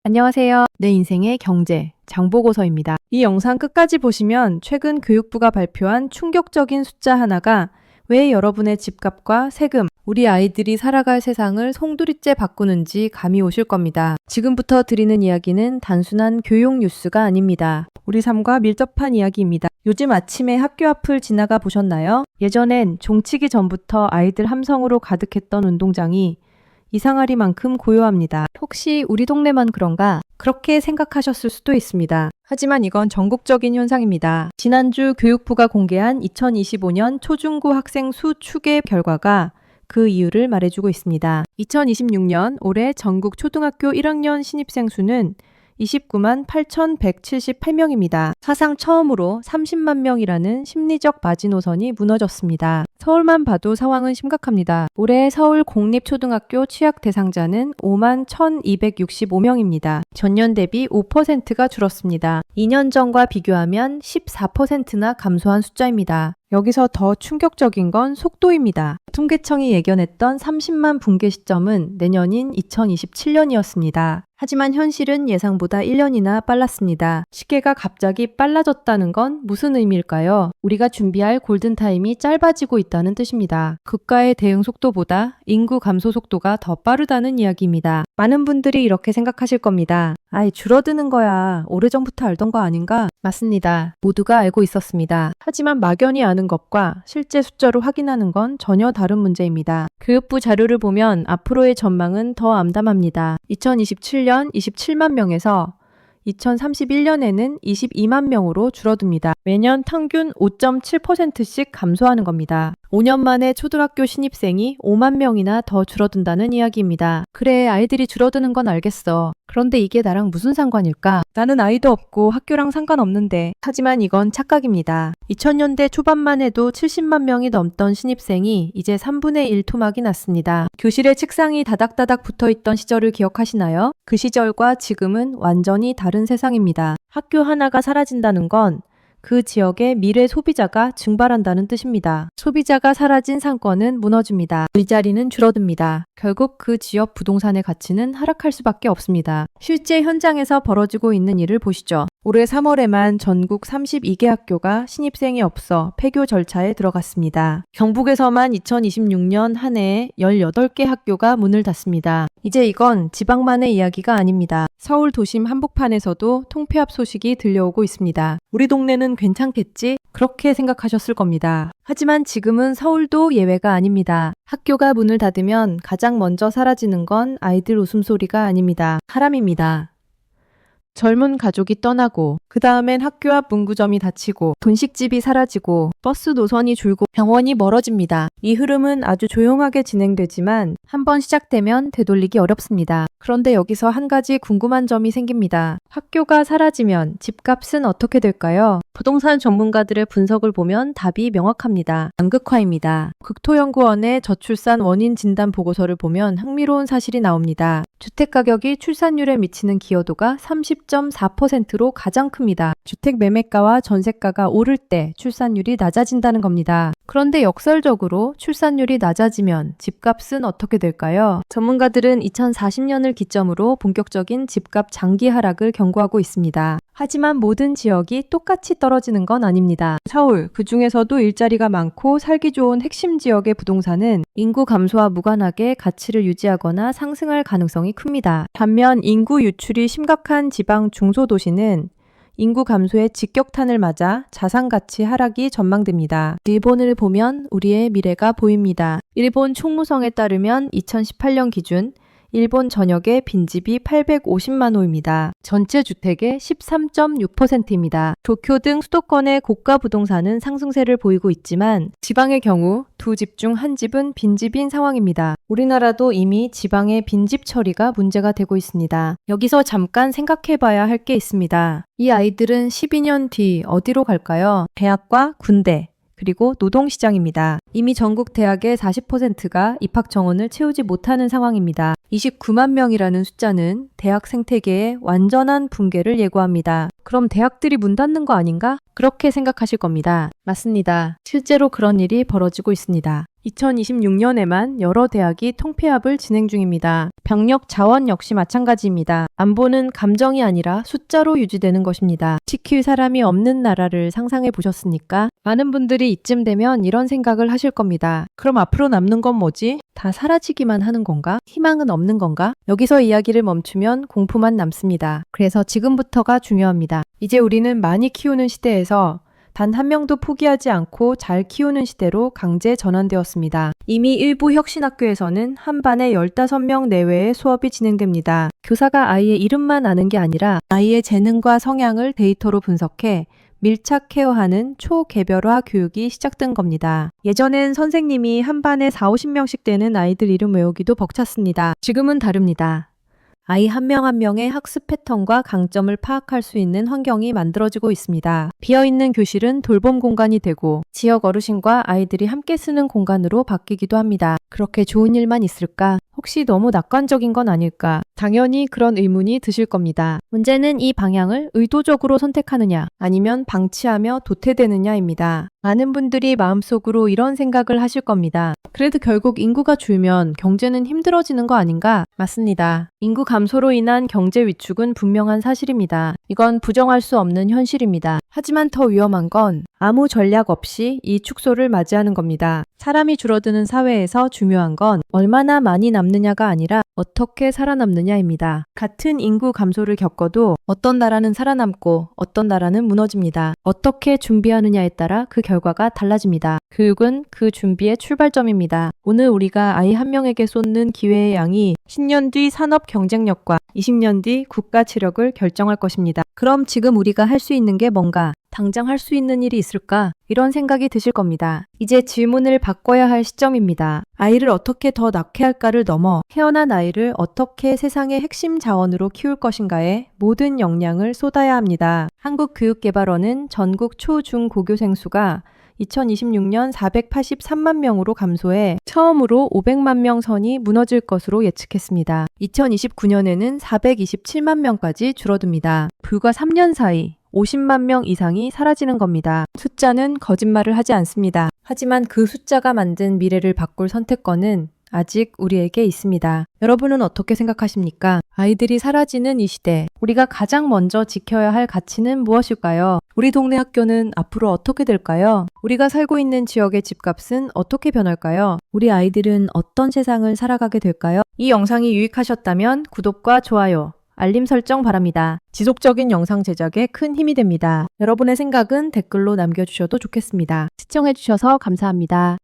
안녕하세요. 내 인생의 경제, 장보고서입니다. 이 영상 끝까지 보시면 최근 교육부가 발표한 충격적인 숫자 하나가 왜 여러분의 집값과 세금, 우리 아이들이 살아갈 세상을 송두리째 바꾸는지 감이 오실 겁니다. 지금부터 드리는 이야기는 단순한 교육 뉴스가 아닙니다. 우리 삶과 밀접한 이야기입니다. 요즘 아침에 학교 앞을 지나가 보셨나요? 예전엔 종치기 전부터 아이들 함성으로 가득했던 운동장이 이상하리만큼 고요합니다. 혹시 우리 동네만 그런가? 그렇게 생각하셨을 수도 있습니다. 하지만 이건 전국적인 현상입니다. 지난주 교육부가 공개한 2025년 초중고 학생 수 추계 결과가 그 이유를 말해주고 있습니다. 2026년 올해 전국 초등학교 1학년 신입생 수는 29만 8,178명입니다. 사상 처음으로 30만 명이라는 심리적 마지노선이 무너졌습니다. 서울만 봐도 상황은 심각합니다. 올해 서울 공립초등학교 취약 대상자는 5만 1,265명입니다. 전년 대비 5%가 줄었습니다. 2년 전과 비교하면 14%나 감소한 숫자입니다. 여기서 더 충격적인 건 속도입니다. 통계청이 예견했던 30만 붕괴 시점은 내년인 2027년이었습니다. 하지만 현실은 예상보다 1년이나 빨랐습니다. 시계가 갑자기 빨라졌다는 건 무슨 의미일까요? 우리가 준비할 골든타임이 짧아지고 있다는 뜻입니다. 국가의 대응 속도보다 인구 감소 속도가 더 빠르다는 이야기입니다. 많은 분들이 이렇게 생각하실 겁니다. 아이, 줄어드는 거야. 오래전부터 알던 거 아닌가? 맞습니다. 모두가 알고 있었습니다. 하지만 막연히 아는 것과 실제 숫자로 확인하는 건 전혀 다른 문제입니다. 교육부 자료를 보면 앞으로의 전망은 더 암담합니다. 2027년 27만 명에서 2031년에는 22만 명으로 줄어듭니다. 매년 평균 5.7%씩 감소하는 겁니다. 5년 만에 초등학교 신입생이 5만 명이나 더 줄어든다는 이야기입니다. 그래, 아이들이 줄어드는 건 알겠어. 그런데 이게 나랑 무슨 상관일까? 나는 아이도 없고 학교랑 상관없는데. 하지만 이건 착각입니다. 2000년대 초반만 해도 70만 명이 넘던 신입생이 이제 3분의 1 토막이 났습니다. 교실에 책상이 다닥다닥 붙어있던 시절을 기억하시나요? 그 시절과 지금은 완전히 다른 세상입니다. 학교 하나가 사라진다는 건 그 지역의 미래 소비자가 증발한다는 뜻입니다. 소비자가 사라진 상권은 무너집니다. 일자리는 줄어듭니다. 결국 그 지역 부동산의 가치는 하락할 수밖에 없습니다. 실제 현장에서 벌어지고 있는 일을 보시죠. 올해 3월에만 전국 32개 학교가 신입생이 없어 폐교 절차에 들어갔습니다. 경북에서만 2026년 한 해에 18개 학교가 문을 닫습니다. 이제 이건 지방만의 이야기가 아닙니다. 서울 도심 한복판에서도 통폐합 소식이 들려오고 있습니다. 우리 동네는 괜찮겠지? 그렇게 생각하셨을 겁니다. 하지만 지금은 서울도 예외가 아닙니다. 학교가 문을 닫으면 가장 먼저 사라지는 건 아이들 웃음소리가 아닙니다. 사람입니다. 젊은 가족이 떠나고 그 다음엔 학교 앞 문구점이 닫히고 분식집이 사라지고 버스 노선이 줄고 병원이 멀어집니다. 이 흐름은 아주 조용하게 진행되지만 한번 시작되면 되돌리기 어렵습니다. 그런데 여기서 한 가지 궁금한 점이 생깁니다. 학교가 사라지면 집값은 어떻게 될까요? 부동산 전문가들의 분석을 보면 답이 명확합니다. 양극화입니다. 국토연구원의 저출산 원인 진단 보고서를 보면 흥미로운 사실이 나옵니다. 주택가격이 출산율에 미치는 기여도가 30.4%로 가장 큽니다. 주택 매매가와 전세가가 오를 때 출산율이 낮아진다는 겁니다. 그런데 역설적으로 출산율이 낮아지면 집값은 어떻게 될까요? 전문가들은 2040년을 기점으로 본격적인 집값 장기 하락을 경고하고 있습니다. 하지만 모든 지역이 똑같이 떨어지는 건 아닙니다. 서울, 그 중에서도 일자리가 많고 살기 좋은 핵심 지역의 부동산은 인구 감소와 무관하게 가치를 유지하거나 상승할 가능성이 큽니다. 반면 인구 유출이 심각한 지방 중소도시는 인구 감소의 직격탄을 맞아 자산가치 하락이 전망됩니다. 일본을 보면 우리의 미래가 보입니다. 일본 총무성에 따르면 2018년 기준 일본 전역의 빈집이 850만 호입니다. 전체 주택의 13.6%입니다. 도쿄 등 수도권의 고가 부동산은 상승세를 보이고 있지만 지방의 경우 두 집 중 한 집은 빈집인 상황입니다. 우리나라도 이미 지방의 빈집 처리가 문제가 되고 있습니다. 여기서 잠깐 생각해봐야 할 게 있습니다. 이 아이들은 12년 뒤 어디로 갈까요? 대학과 군대, 그리고 노동시장입니다. 이미 전국 대학의 40%가 입학 정원을 채우지 못하는 상황입니다. 29만 명이라는 숫자는 대학 생태계의 완전한 붕괴를 예고합니다. 그럼 대학들이 문 닫는 거 아닌가? 그렇게 생각하실 겁니다. 맞습니다. 실제로 그런 일이 벌어지고 있습니다. 2026년에만 여러 대학이 통폐합을 진행 중입니다. 병력 자원 역시 마찬가지입니다. 안보는 감정이 아니라 숫자로 유지되는 것입니다. 지킬 사람이 없는 나라를 상상해 보셨습니까? 많은 분들이 이쯤 되면 이런 생각을 하실 겁니다. 그럼 앞으로 남는 건 뭐지? 다 사라지기만 하는 건가? 희망은 없는 건가? 여기서 이야기를 멈추면 공포만 남습니다. 그래서 지금부터가 중요합니다. 이제 우리는 많이 키우는 시대에서 단 한 명도 포기하지 않고 잘 키우는 시대로 강제 전환되었습니다. 이미 일부 혁신학교에서는 한 반에 15명 내외의 수업이 진행됩니다. 교사가 아이의 이름만 아는 게 아니라 아이의 재능과 성향을 데이터로 분석해 밀착 케어하는 초개별화 교육이 시작된 겁니다. 예전엔 선생님이 한 반에 40~50명씩 되는 아이들 이름 외우기도 벅찼습니다. 지금은 다릅니다. 아이 한 명 한 명의 학습 패턴과 강점을 파악할 수 있는 환경이 만들어지고 있습니다. 비어있는 교실은 돌봄 공간이 되고 지역 어르신과 아이들이 함께 쓰는 공간으로 바뀌기도 합니다. 그렇게 좋은 일만 있을까? 혹시 너무 낙관적인 건 아닐까? 당연히 그런 의문이 드실 겁니다. 문제는 이 방향을 의도적으로 선택하느냐 아니면 방치하며 도태되느냐입니다. 많은 분들이 마음속으로 이런 생각을 하실 겁니다. 그래도 결국 인구가 줄면 경제는 힘들어지는 거 아닌가? 맞습니다. 인구 감소로 인한 경제 위축은 분명한 사실입니다. 이건 부정할 수 없는 현실입니다. 하지만 더 위험한 건 아무 전략 없이 이 축소를 맞이하는 겁니다. 사람이 줄어드는 사회에서 중요한 건 얼마나 많이 남느냐가 아니라 어떻게 살아남느냐입니다. 같은 인구 감소를 겪어도 어떤 나라는 살아남고 어떤 나라는 무너집니다. 어떻게 준비하느냐에 따라 그 결과가 달라집니다. 교육은 그 준비의 출발점입니다. 오늘 우리가 아이 한 명에게 쏟는 기회의 양이 10년 뒤 산업 경쟁력과 20년 뒤 국가 체력을 결정할 것입니다. 그럼 지금 우리가 할 수 있는 게 뭔가? 당장 할 수 있는 일이 있을까? 이런 생각이 드실 겁니다. 이제 질문을 바꿔야 할 시점입니다. 아이를 어떻게 더 낳게 할까를 넘어 태어난 아이를 어떻게 세상의 핵심 자원으로 키울 것인가에 모든 역량을 쏟아야 합니다. 한국교육개발원은 전국 초, 중, 고교생 수가 2026년 483만 명으로 감소해 처음으로 500만 명 선이 무너질 것으로 예측했습니다. 2029년에는 427만 명까지 줄어듭니다. 불과 3년 사이 50만 명 이상이 사라지는 겁니다. 숫자는 거짓말을 하지 않습니다. 하지만 그 숫자가 만든 미래를 바꿀 선택권은 아직 우리에게 있습니다. 여러분은 어떻게 생각하십니까? 아이들이 사라지는 이 시대, 우리가 가장 먼저 지켜야 할 가치는 무엇일까요? 우리 동네 학교는 앞으로 어떻게 될까요? 우리가 살고 있는 지역의 집값은 어떻게 변할까요? 우리 아이들은 어떤 세상을 살아가게 될까요? 이 영상이 유익하셨다면 구독과 좋아요, 알림 설정 바랍니다. 지속적인 영상 제작에 큰 힘이 됩니다. 여러분의 생각은 댓글로 남겨주셔도 좋겠습니다. 시청해주셔서 감사합니다.